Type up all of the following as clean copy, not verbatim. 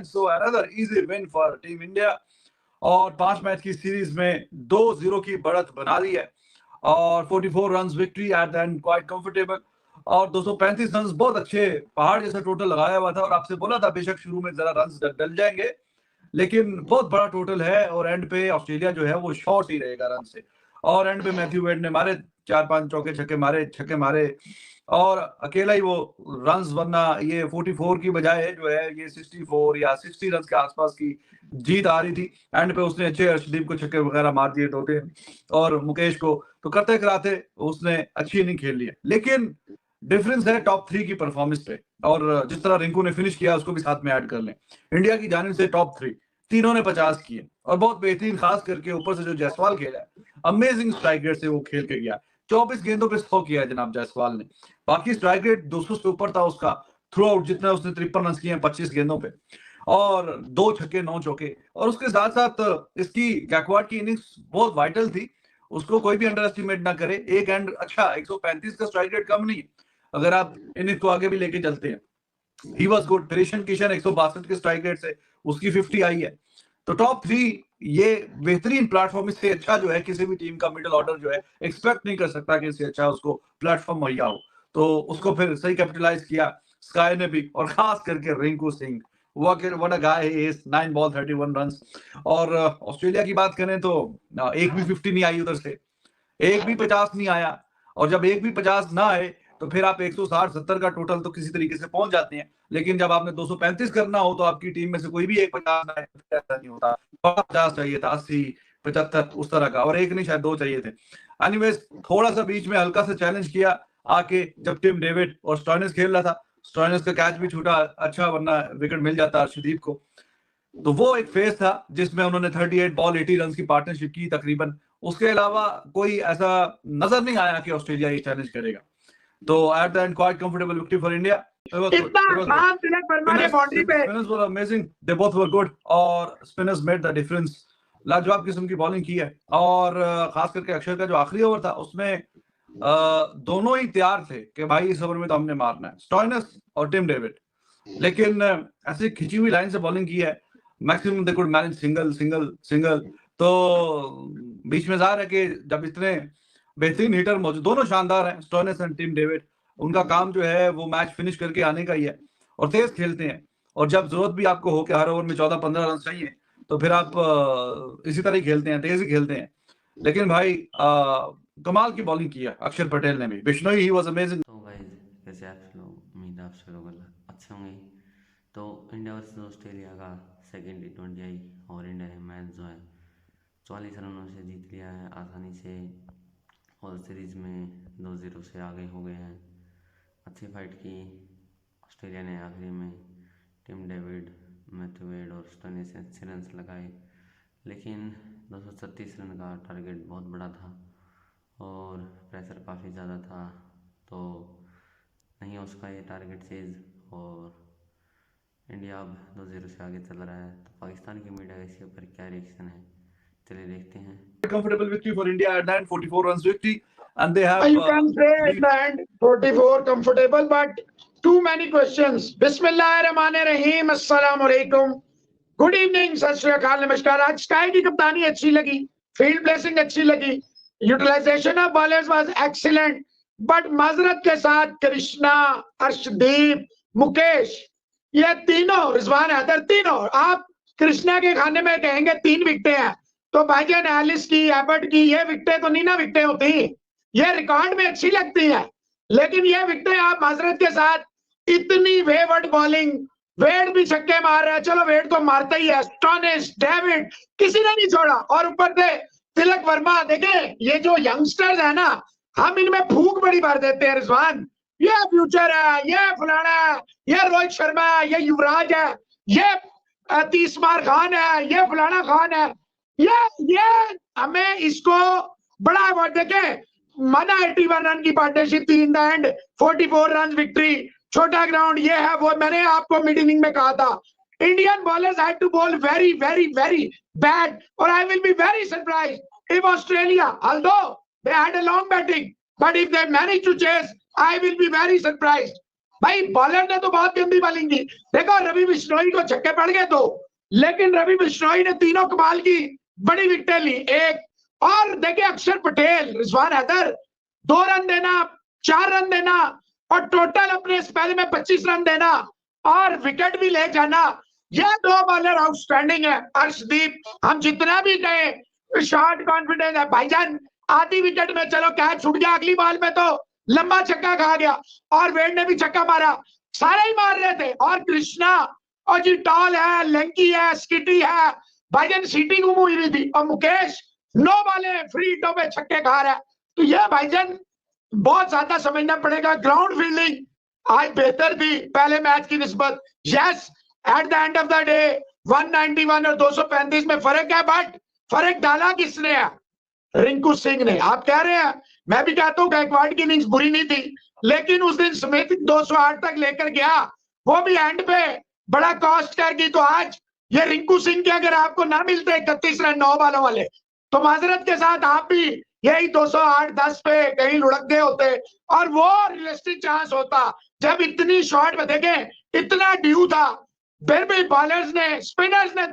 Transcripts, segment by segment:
So another easy win for team India और 5 match की series में 2-0 की बढ़त बना ली है और 44 run victory at the and, quite comfortable. और 235 रन बहुत अच्छे पहाड़ जैसा टोटल लगाया हुआ था और आपसे बोला था बेशक शुरू में जरा रन डल जाएंगे, लेकिन बहुत बड़ा टोटल है और एंड पे ऑस्ट्रेलिया जो है वो शॉर्ट ही रहेगा रन से। और एंड पे मैथ्यू वेड ने मारे 4-5 चौके छक्के मारे और अकेला ही वो रन्स, वरना ये 44 की बजाय जो है ये 64 या 60 रन के आसपास की जीत आ रही थी। एंड पे उसने अच्छे अर्शदीप को छक्के वगैरह मार दिए 2-3 और मुकेश को, तो करते कराते उसने अच्छी इनिंग खेल ली है। लेकिन डिफरेंस है टॉप 3 की परफॉर्मेंस पे, और जिस तरह रिंकू ने फिनिश किया उसको भी साथ में ऐड कर लें। इंडिया की जानिब से टॉप 3 तीनों ने 50 किए और बहुत बेहतरीन, खास करके ऊपर से जो जायसवाल खेला है, अमेजिंग स्ट्राइक रेट से वो खेल के गया। 24 गेंदों पे 100 किया है जनाब जायसवाल ने, बाकी स्ट्राइक रेट 200 से ऊपर था उसका थ्रू आउट, जितना उसने 53 रन किए हैं 25 गेंदों पे और 2 छक्के 9 चौके। और उसके साथ साथ इसकी गैकवार्ड की इनिंग्स बहुत वाइटल थी, उसको कोई भी अंडर एस्टिमेट ना करे। एक एंड अच्छा 135 का स्ट्राइक रेट कम नहीं, अगर आप इनिंग्स को आगे भी लेके चलते हैं। He was good. Krishan Kishan 162 के स्ट्राइक रेट से उसकी 50 आई है। तो टॉप 3 ये बेहतरीन प्लेटफॉर्म, इससे अच्छा जो है किसी भी टीम का मिडिल ऑर्डर जो है एक्सपेक्ट नहीं कर सकता कि इससे अच्छा उसको प्लेटफॉर्म मुहैया हो। तो उसको फिर सही कैपिटलाइज किया स्काई ने भी, और खास करके Rinku Singh, what a guy he is. 9 ball 31 runs. और ऑस्ट्रेलिया की बात करें तो एक भी 50 नहीं आई उधर से, एक भी 50 नहीं आया। और जब एक भी 50 ना आए तो फिर आप 160-70 का टोटल तो किसी तरीके से पहुंच जाते हैं, लेकिन जब आपने 235 करना हो तो आपकी टीम में से कोई भी एक 50 ना आए, ऐसा नहीं होता। 50 चाहिए था, 80 75 उस तरह का, और एक नहीं शायद 2 चाहिए थे। एनीवेज थोड़ा सा बीच में हल्का सा चैलेंज किया आके, जब टिम डेविड और स्टॉइनिस खेल रहा था। स्टॉइनिस का कैच भी छूटा अच्छा, वरना विकेट मिल जाता अर्शदीप को। तो वो एक फेज था जिसमें उन्होंने 38 बॉल 80 रन की पार्टनरशिप की तकरीबन। उसके अलावा कोई ऐसा नजर नहीं आया कि ऑस्ट्रेलिया ये चैलेंज करेगा। तो eight the and quite comfortable victory for India. इतना आसान तिलक वर्मा ने बाउंड्री पे, spinners were amazing, they both were good और स्पिनर्स मेड द डिफरेंस। लाजवाब किस्म की बॉलिंग की है और खास करके अक्षर का जो आखिरी ओवर था उसमें दोनों ही तैयार थे कि भाई इस ओवर में तो हमने मारना है, स्टॉइनिस और टिम डेविड। लेकिन ऐसे खिंची हुई लाइन से बॉलिंग की है, maximum they could manage single single single. तो बीच में ज़ाहिर है कि जब इतने बेहतरीन हिटर मौजूद, दोनों शानदार हैं स्टोइनिस एंड टिम डेविड, उनका काम जो है वो मैच फिनिश करके आने का ही है और तेज खेलते हैं। और जब जरूरत भी आपको हो कि हर ओवर में 14-15 रन चाहिए तो फिर आप इसी तरह ही खेलते हैं, तेज ही खेलते हैं। लेकिन भाई कमाल की बॉलिंग की है अक्षर पटेल ने भी। Bishnoi he was amazing. तो गाइस कैसे आप लोग, उम्मीद आप सब लोग अच्छे होंगे। तो इंडिया वर्सेस ऑस्ट्रेलिया का सेकेंड T20 आई और इंडिया ने मैच जो है 44 रनों से जीत लिया है आसानी से, और सीरीज़ में 2-0 से आगे हो गए हैं। अच्छी फाइट की ऑस्ट्रेलिया ने, आखिरी में टिम डेविड, मैथ्यू वेड और स्टोइनिस ने अच्छे रन लगाए, लेकिन 236 रन का टारगेट बहुत बड़ा था और प्रेशर काफ़ी ज़्यादा था, तो नहीं है उसका ये टारगेट चेज, और इंडिया अब 2-0 से आगे चल रहा है। तो पाकिस्तान की मीडिया का इसके ऊपर क्या रिएक्शन है, चलिए देखते हैं। Comfortable victory for India at the end, 44 runs victory, and they have you can say at the end 44 comfortable, but too many questions. बिस्मिल्लाहिर्रहमानिर्रहीम, अस्सलाम वालेकुम, गुड इवनिंग, सत श्री अकाल, नमस्कार। आज स्काई की कप्तानी अच्छी लगी, फील्ड प्लेसिंग अच्छी लगी, utilization of bowlers was excellent, but माजरत के साथ कृष्णा, अर्शदीप, मुकेश, ये तीनों, रिजवान हैदर, तीनों आप कृष्णा के खाने में कहेंगे 3 विकेटें हैं, तो भाईजान एलिस की, एबर्ट की, ये विकेटें तो नीना विकेटें होती, ये रिकॉर्ड में अच्छी लगती है, लेकिन ये विकेटें आप माजरत के साथ, इतनी वेवर्ड बॉलिंग, वेड भी छक्के मार रहा है, चलो वेड तो मारता ही है, स्टोइनिस, डेविड, किसी ने नहीं छोड़ा। और ऊपर से तिलक वर्मा, देखें ये जो यंगस्टर्स है ना, हम इनमें फूंक बड़ी भर देते हैं रिजवान, ये फ्यूचर है, ये फलाना है, ये रोहित शर्मा है, ये युवराज है, ये तीसमार खान है, ये फलाना खान है, ये हमें इसको बड़ा अवार्ड देखे। माना 81 रन की पार्टनरशिप थी, in the end 44 run victory, छोटा ग्राउंड, ये है वो। मैंने आपको मिड इनिंग में कहा था Indian bowlers had to bowl very very very bad, और I will be very surprised if Australia, although they had a long batting, but if they manage to chase, I will be very surprised. भाई bowler ने तो बहुत गंदी bowling की। देखो रवि बिश्नोई को छक्के पड़ गए दो, लेकिन रवि बिश्नोई ने तीनों कमाल की बड़ी विकेटें ली। एक और देखिए अक्षर पटेल, रिजवान हैदर 2 रन देना, 4 रन देना और टोटल अपने स्पेल में 25 रन देना और विकेट भी ले जाना, यह 2 बॉलर आउटस्टैंडिंग है। अर्शदीप, हम जितना भी कहे शॉर्ट कॉन्फिडेंस है भाईजान, आधी विकेट में चलो कैच छूट गया, अगली बॉल में तो लंबा छक्का खा गया और वेड ने भी छक्का मारा, सारे ही मार रहे थे। और कृष्णा और जी टॉल है, लंकी है, स्किटी है, भाईजान सीटी गुम हुई थी। और मुकेश 9 बॉलें फ्री हिटों पे छक्के खा रहा है। तो यह भाईजान बहुत ज्यादा समझना पड़ेगा। ग्राउंड फील्डिंग आज बेहतर थी पहले मैच की निस्बत। Yes, at the end of the day 191 और 235 में फर्क है, बट फर्क डाला किसने है? रिंकू सिंह ने। आप कह रहे हैं, मैं भी कहता हूं गायकवाड़ की इनिंग्स बुरी नहीं थी, लेकिन उस दिन समेत 208 तक लेकर गया, वो भी एंड पे बड़ा कॉस्ट कर गई। तो आज ये रिंकू सिंह के अगर आपको ना मिलते 31 रन 9 बॉलों वाले, तो माजरत के साथ आप भी यही 208-10 पे कहीं लुढ़क गए होते और वो रियलिस्टिक चांस होता। जब इतनी शॉट में देखें, इतना ड्यू था, फिर भी बॉलर्स ने, स्पिनर्स ने,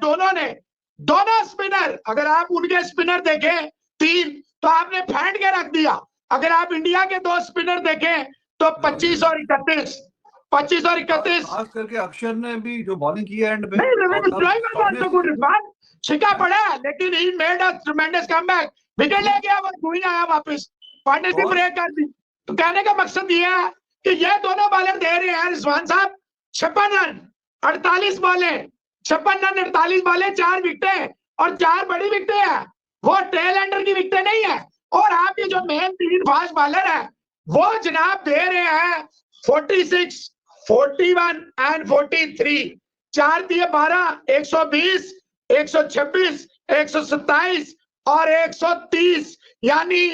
दोनों स्पिनर, अगर आप उनके स्पिनर देखें 3, तो आपने फेंट के रख दिया। अगर आप इंडिया के 2 स्पिनर देखें तो 25 और 31, 25 और 31। खास करके अक्षर ने भी जो बॉलिंग की है एंड पे, नहीं, और तब तो गुड रिस्पॉन्स, छिका पड़ा, लेकिन he made a ट्रेमेंडस comeback, wicket ले गया, वो घूम आया वापस, पार्टनरशिप ब्रेक कर दी। तो कहने का मकसद ये है कि ये दोनों बॉलर दे रहे हैं रिजवान साहब 56 रन 48 बॉलें, 56 रन 48 बॉलें, 4 विकेटें और 4 बड़ी विकेटें हैं, वो टेल एंडर की विकेटें नहीं है। और आप ये जो मेन 3 फास्ट बॉलर है, वो जनाब दे रहे हैं 46, 41 एंड 43, 4 दिए 12, 120, 126, 127 और 130, यानी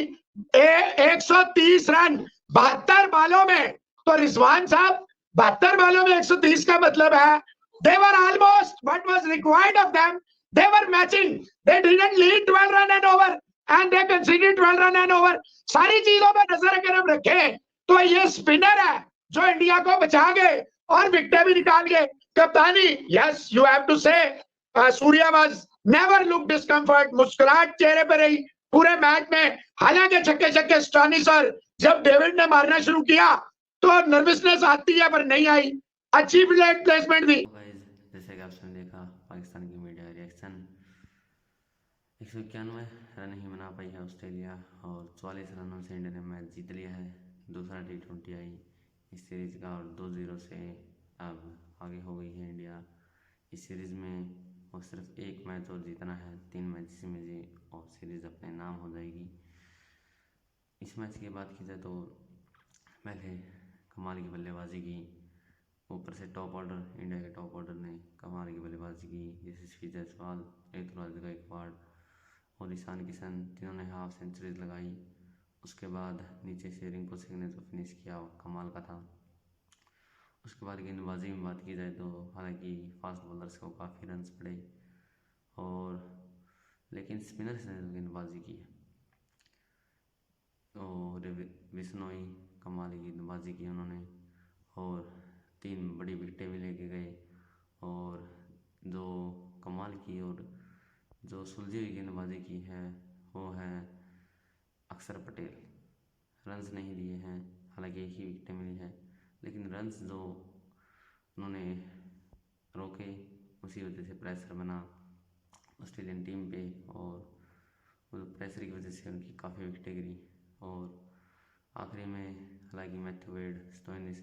130 रन 72 बॉलों में। तो रिजवान साहब 72 बॉलों में 130 का मतलब है they were almost what was required of them, they were matching, they didn't lead 12 run and over and they conceded 12 run and over। सारी चीजों पर नजर अगर हम रखें तो ये स्पिनर है जो इंडिया को बचा गए और विकेट भी निकाल गए। कप्तानी, यस यू हैव टू से, Surya was never look discomfort, मुस्कुराहट चेहरे पर रही पूरे मैच में। हालांकि छक्के छक्के स्टॉनी सर जब डेविड ने मारना शुरू किया तो नर्वसनेस आती है, पर नहीं आई, अच्छी प्लेसमेंट थी। गाइस, जैसे कि आपने देखा पाकिस्तान की मीडिया रिएक्शन, 191 रन ही बना पाई है ऑस्ट्रेलिया और 44 रनों से इंडिया ने मैच जीत लिया है। दूसरा T20 आई इस सीरीज का और 2-0 से अब आगे हो गई है इंडिया इस सीरीज़ में। और सिर्फ एक मैच और जीतना है, 3 मैच में जी और सीरीज़ अपने नाम हो जाएगी। इस मैच की बात की जाए तो पहले कमाल की बल्लेबाजी की, ऊपर से टॉप ऑर्डर, इंडिया के टॉप ऑर्डर ने कमाल की बल्लेबाजी की। यशस्वी जायसवाल, ऋतुराज गायकवाड़ और ईशान किशन, तीनों ने हाफ सेंचुरीज लगाई। उसके बाद नीचे से रिंकू सिंह ने जो फिनिश किया वो कमाल का था। उसके बाद गेंदबाजी में बात की जाए तो हालांकि फास्ट बॉलर्स को काफ़ी रन्स पड़े, और लेकिन स्पिनर्स ने जो गेंदबाजी की और बिश्नोई कमाल की गेंदबाजी की उन्होंने, और 3 बड़ी विकेटें भी लेके गए। और जो कमाल की और जो सुलझी हुई गेंदबाजी की है वो है अक्षर पटेल। रन्स नहीं दिए हैं, हालांकि एक ही विकेट मिली है, लेकिन रन्स जो उन्होंने रोके उसी वजह से प्रेशर बना ऑस्ट्रेलियन टीम पे, और उस प्रेशर की वजह से उनकी काफ़ी विकेटें गिरी। और आखिरी में हालांकि मैथ्यू वेड, स्टोइनिस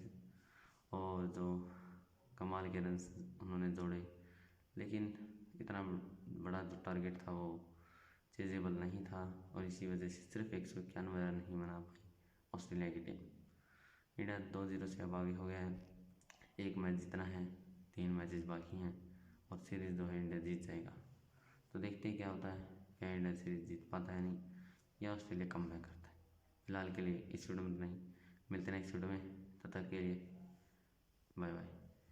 और जो कमाल के रन्स उन्होंने जोड़े, लेकिन इतना बड़ा जो टारगेट था वो चेजेबल नहीं था, और इसी वजह से सिर्फ 191 रन ही बना पाई ऑस्ट्रेलिया की टीम। इंडिया 2-0 से अब आगे हो गया है, एक मैच जीतना है, 3 मैचेस बाकी हैं और सीरीज़ जो है इंडिया जीत जाएगा। तो देखते हैं क्या होता है, क्या इंडिया सीरीज जीत पाता है नहीं, या ऑस्ट्रेलिया कमबैक करता है। फिलहाल के लिए इस वीडियो में नहीं, मिलते हैं नेक्स्ट वीडियो में, तब तक के लिए बाय बाय।